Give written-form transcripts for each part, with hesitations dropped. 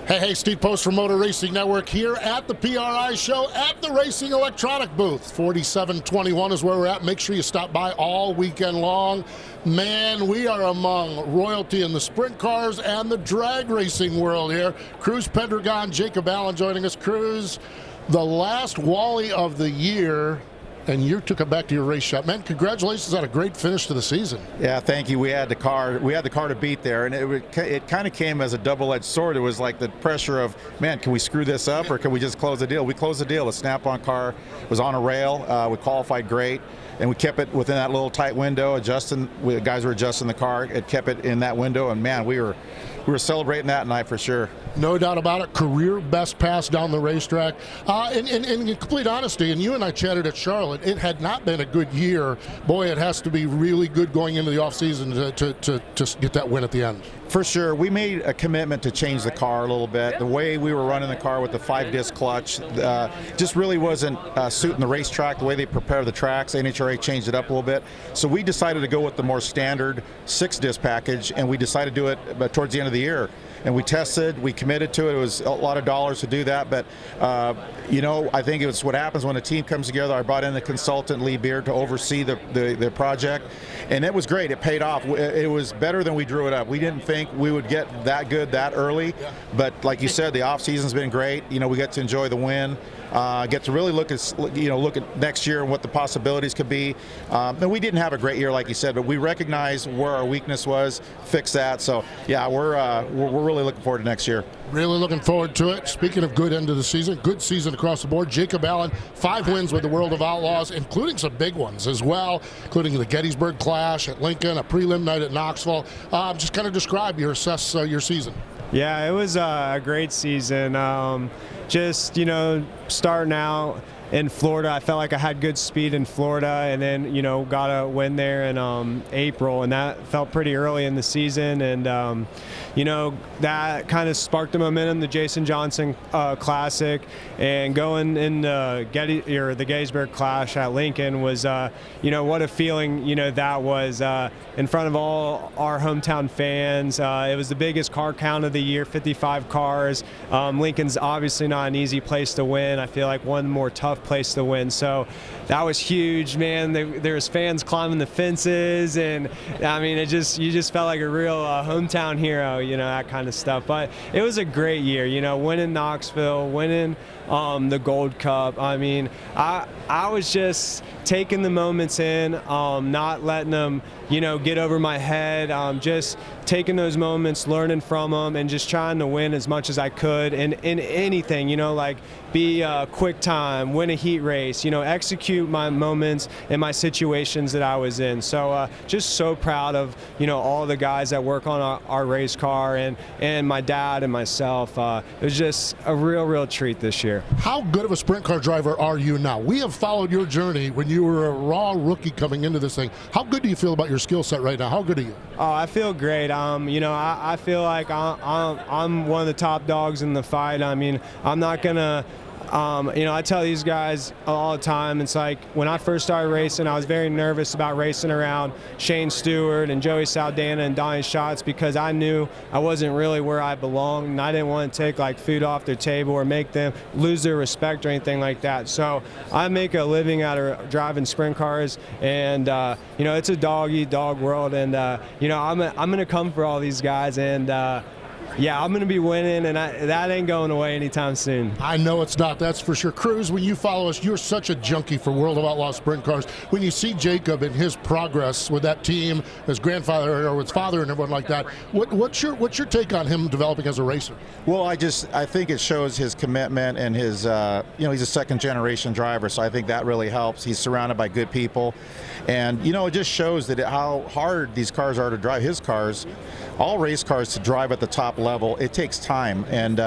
Hey, Steve Post from Motor Racing Network here at the PRI Show at the Racing Electronic booth. 4721 is where we're at. Make sure you stop by all weekend long. Man, we are among royalty in the sprint cars and the drag racing world here. Cruz Pedregon, Jacob Allen joining us. Cruz, the last Wally of the year, and you took it back to your race shop. Man, congratulations on a great finish to the season. Yeah, thank you. We had the car to beat there, and it kind of came as a double-edged sword. It was like the pressure of, man, can we screw this up or can we just close the deal? We closed the deal. The Snap-on car was on a rail. We qualified great, and we kept it within that little tight window. The guys were adjusting the car. It kept it in that window, and man, we were celebrating that night for sure. No doubt about it. Career best pass down the racetrack. In complete honesty, and you and I chatted at Charlotte, it had not been a good year. Boy, it has to be really good going into the offseason to just get that win at the end. For sure. We made a commitment to change the car a little bit. The way we were running the car with the 5-disc clutch just really wasn't suiting the racetrack, the way they prepare the tracks. NHRA changed it up a little bit. So we decided to go with the more standard 6-disc package, and we decided to do it towards the end of the year. And we tested, we committed to it. It was a lot of dollars to do that, but I think it's what happens when a team comes together. I brought in the consultant, Lee Beard, to oversee the project, and it was great. It paid off. It was better than we drew it up. We didn't think we would get that good that early, but like you said, the off season's been great. We get to enjoy the win. Get to really look at next year and what the possibilities could be. And we didn't have a great year, like you said, but we recognize where our weakness was, fix that. So yeah, we're really looking forward to next year. Really looking forward to it. Speaking of good end of the season, good season across the board. Jacob Allen, 5 wins with the World of Outlaws, including some big ones as well, including the Gettysburg Clash at Lincoln, a prelim night at Knoxville. Just kind of describe your season. Yeah, it was a great season. Starting out in Florida, I felt like I had good speed in Florida, and then got a win there in April, and that felt pretty early in the season, and that kind of sparked the momentum, the Jason Johnson Classic, and going in the Gettysburg Clash at Lincoln was what a feeling that was in front of all our hometown fans. It was the biggest car count of the year, 55 cars. Lincoln's obviously not an easy place to win. I feel like one more tough place to win, so that was huge, man. There was fans climbing the fences, and I mean, you just felt like a real hometown hero, that kind of stuff. But it was a great year, winning Knoxville, winning the Gold Cup. I mean, I was just taking the moments in, not letting them get over my head, just taking those moments, learning from them, and just trying to win as much as I could in anything, like be a quick time, win a heat race, execute my moments and my situations that I was in. So just so proud of all the guys that work on our race car, and my dad and myself. It was just a real treat this year. How good of a sprint car driver are you now? We have followed your journey when you were a raw rookie coming into this thing. How good do you feel about your skill set right now? How good are you? Oh, I feel great. I feel like I'm one of the top dogs in the fight. I mean, I'm not gonna. I tell these guys all the time, it's like when I first started racing, I was very nervous about racing around Shane Stewart and Joey Saldana and Donnie Schatz, because I knew I wasn't really where I belonged, and I didn't want to take like food off their table or make them lose their respect or anything like that. So I make a living out of driving sprint cars, and it's a dog-eat-dog world, and I'm gonna come for all these guys, and yeah, I'm going to be winning, and that ain't going away anytime soon. I know it's not, that's for sure. Cruz, when you follow us, you're such a junkie for World of Outlaw sprint cars. When you see Jacob and his progress with that team, his grandfather or his father and everyone like that, what's your take on him developing as a racer? Well, I think it shows his commitment, and his he's a second-generation driver, so I think that really helps. He's surrounded by good people, and it just shows that how hard these cars are to drive. His cars, all race cars, to drive at the top level, it takes time, and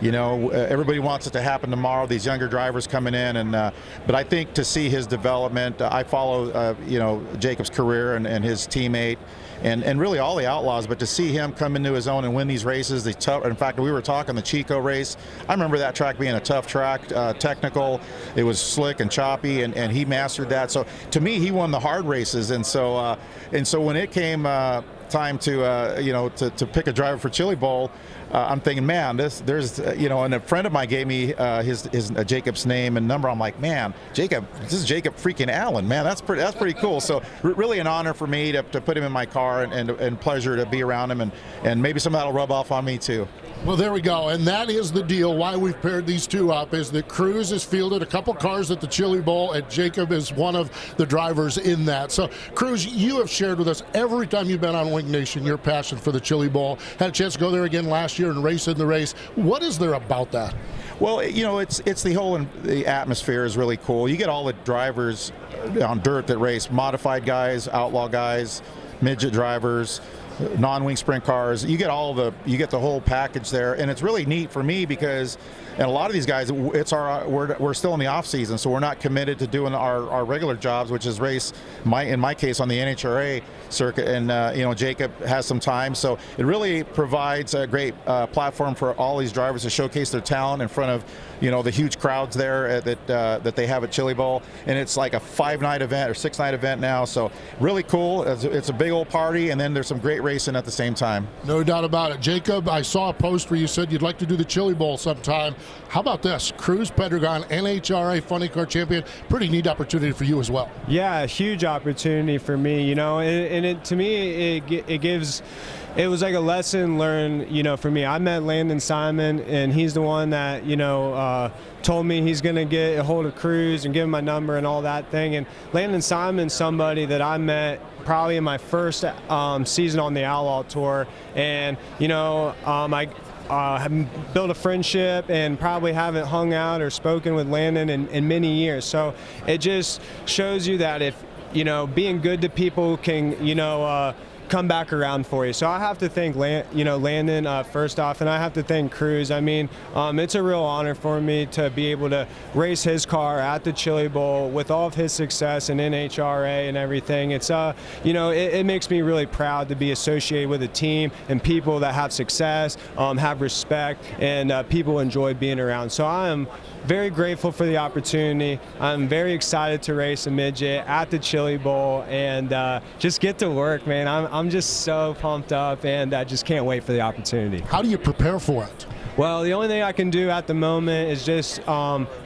everybody wants it to happen tomorrow, these younger drivers coming in, and but I think to see his development, I follow Jacob's career and his teammate and really all the Outlaws, but to see him come into his own and win these races, in fact, we were talking the Chico race. I remember that track being a tough track, technical. It was slick and choppy, and he mastered that. So to me, he won the hard races, and so when it came, time to to pick a driver for Chili Bowl, I'm thinking, man, there's and a friend of mine gave me his Jacob's name and number. I'm like, man, Jacob, this is Jacob freaking Allen, man. That's pretty cool. So really an honor for me to put him in my car, and pleasure to be around him, and maybe some of that'll rub off on me too. Well, there we go, and that is the deal. Why we've paired these two up is that Cruz has fielded a couple cars at the Chili Bowl, and Jacob is one of the drivers in that. So, Cruz, you have shared with us every time you've been on Wing Nation your passion for the Chili Bowl. Had a chance to go there again last year and race in the race. What is there about that? Well, it's the whole the atmosphere is really cool. You get all the drivers on dirt that race, modified guys, outlaw guys, midget drivers, non-wing sprint cars. You get the whole package there, and it's really neat for me because, and a lot of these guys, we're still in the off season, so we're not committed to doing our regular jobs, which is race. In my case, on the NHRA circuit, and Jacob has some time, so it really provides a great platform for all these drivers to showcase their talent in front of the huge crowds there that they have at Chili Bowl, and it's like a 5-night event or 6-night event now, so really cool. It's a big old party, and then there's some great racing at the same time. No doubt about it. Jacob, I saw a post where you said you'd like to do the Chili Bowl sometime. How about this? Cruz Pedregon, NHRA Funny Car Champion. Pretty neat opportunity for you as well. Yeah, a huge opportunity for me, and to me, it was like a lesson learned, for me. I met Landon Simon, and he's the one that, told me he's going to get a hold of Cruz and give him my number and all that thing. And Landon Simon's somebody that I met probably in my first season on the Outlaw Tour. And, I have built a friendship and probably haven't hung out or spoken with Landon in many years. So it just shows you that if, being good to people can, come back around for you. So I have to thank Landon first off, and I have to thank Cruz. I mean, it's a real honor for me to be able to race his car at the Chili Bowl with all of his success in NHRA and everything. It's it makes me really proud to be associated with a team and people that have success, have respect, and people enjoy being around. So I am very grateful for the opportunity. I'm very excited to race a midget at the Chili Bowl and just get to work, man. I'm just so pumped up, and I just can't wait for the opportunity. How do you prepare for it? Well, the only thing I can do at the moment is just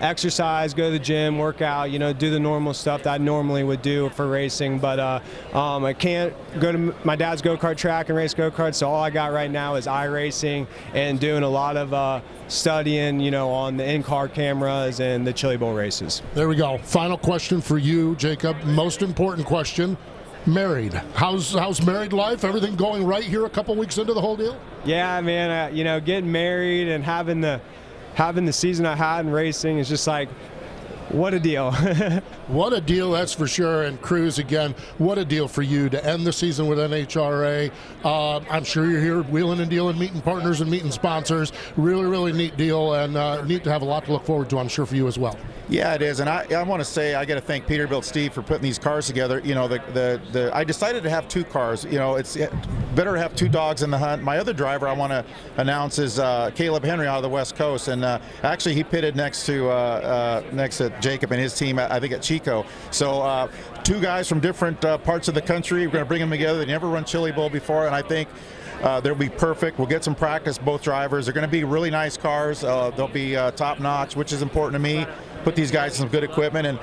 exercise, go to the gym, work out, do the normal stuff that I normally would do for racing. But I can't go to my dad's go-kart track and race go-karts, so all I got right now is iRacing and doing a lot of studying, on the in-car cameras and the Chili Bowl races. There we go. Final question for you, Jacob. Most important question. Married. How's married life? Everything going right here a couple weeks into the whole deal? Yeah, man. Getting married and having the season I had in racing is just like, what a deal. What a deal, that's for sure. And Cruz, again, what a deal for you to end the season with NHRA. I'm sure you're here wheeling and dealing, meeting partners and meeting sponsors. Really, really neat deal, and neat to have a lot to look forward to, I'm sure, for you as well. Yeah, it is, and I want to say I got to thank Peterbilt Steve for putting these cars together. I decided to have two cars. It's better to have two dogs in the hunt. My other driver I want to announce is Caleb Henry out of the West Coast, and actually he pitted next to Jacob and his team, I think at Chico. So two guys from different parts of the country. We're going to bring them together. They never run Chili Bowl before, and I think they'll be perfect. We'll get some practice, both drivers. They're going to be really nice cars. They'll be top notch, which is important to me. Put these guys in some good equipment, and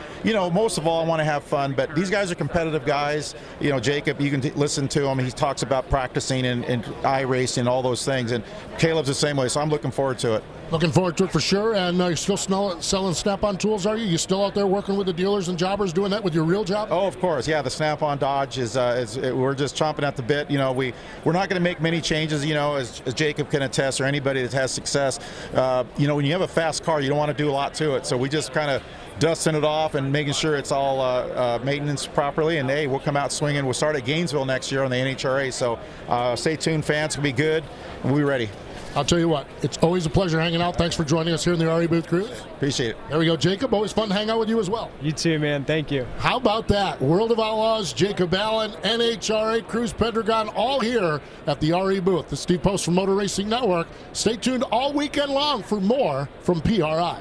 most of all, I want to have fun. But these guys are competitive guys. Jacob, you can listen to him. He talks about practicing and iRacing and all those things, and Caleb's the same way. So I'm looking forward to it. Looking forward to it for sure. And you're still selling Snap-on tools, are you? You still out there working with the dealers and jobbers, doing that with your real job? Oh, of course. Yeah, the Snap-on Dodge is we're just chomping at the bit. We're not going to make many changes. As Jacob can attest, or anybody that has success. When you have a fast car, you don't want to do a lot to it. So we just kind of dusting it off and making sure it's all maintenance properly. And hey, we'll come out swinging. We'll start at Gainesville next year on the NHRA. So stay tuned, fans. It's gonna be good. We'll be ready. I'll tell you what, it's always a pleasure hanging out. Thanks for joining us here in the RE booth, Cruz. Appreciate it. There we go, Jacob. Always fun to hang out with you as well. You too, man. Thank you. How about that? World of Outlaws, Jacob Allen, NHRA, Cruz Pedregon, all here at the RE booth. The Steve Post from Motor Racing Network. Stay tuned all weekend long for more from PRI.